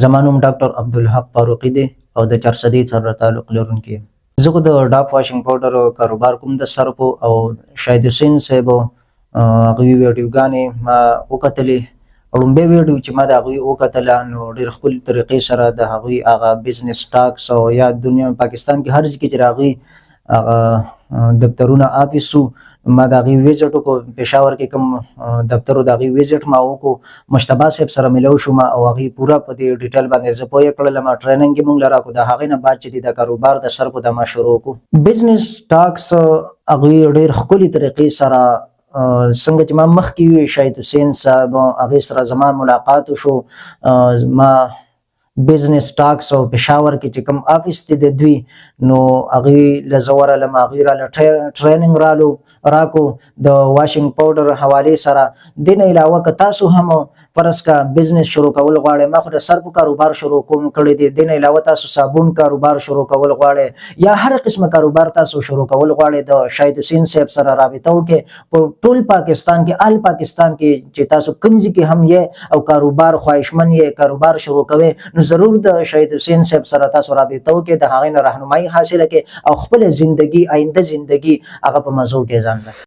زما نوم ډاکټر عبدالحق فاروقي دی او د چارسدي سره تعلق لرونکی یم. زه خو د ډاپ واشنګ پاوډر کاروبار کوم د سرپو او شاهد حسین صاحب هغوی ویډیوګانې ما وکتلې. لومړی ویډیو چې ما د هغوی وکتله نو ډېر ښکلې طریقې سره د هغوی هغه بزنس ټاکس او یا دنیا پاکستان کې هر ځای کې چې د هغوی دفترونه آفیس وو ما د هغوی ویزټ وکړو. پېښور کې کوم دفتر و د هغوی ویزټ ما وکړو. مشتبه صاحب سره ملو شوم او هغوی پوره په دې ډیټیل باندې زه پوه کړلم. ټریننګ یې موږ له راکړو. د هغې نه بعد چې د کاروبار د سرپو د ما شروع کړو. بزنس ټاکس هغوی ډېر ښکلې طریقې سره څنګه چې ما مخکې وي شاهد حسین صاحب هغې سره زما ملاقات وشو. ما بزنس ټاکس او پېښور کې چې کوم آفیس دی د دوی نو هغوی له زه ورغلم. هغوی راله ټریننګ راکړو د واشنګ پاوډر حوالې سره. دې نه علاوه که تاسو هم فرض کا بزنس شروع کول غواړئ، ما خو د سرپو کاروبار شروع کړی دی. دې نه علاوه تاسو صابون کاروبار شروع کول غواړئ یا هر قسمه کاروبار تاسو شروع کول غواړئ د شاهد حسین صاحب سره رابطه وکړئ. په ټول پاکستان کې آل پاکستان کې چې تاسو کوم ځای کې هم یې او کاروبار خواهشمن یې کاروبار شروع کوئ نو ضرور د شاهد حسین صاحب سره تاسو رابطه وکړئ، د هغې نه رهنمایي حاصله کړئ او خپله زندګي آینده زندګي هغه په مزو کې ځان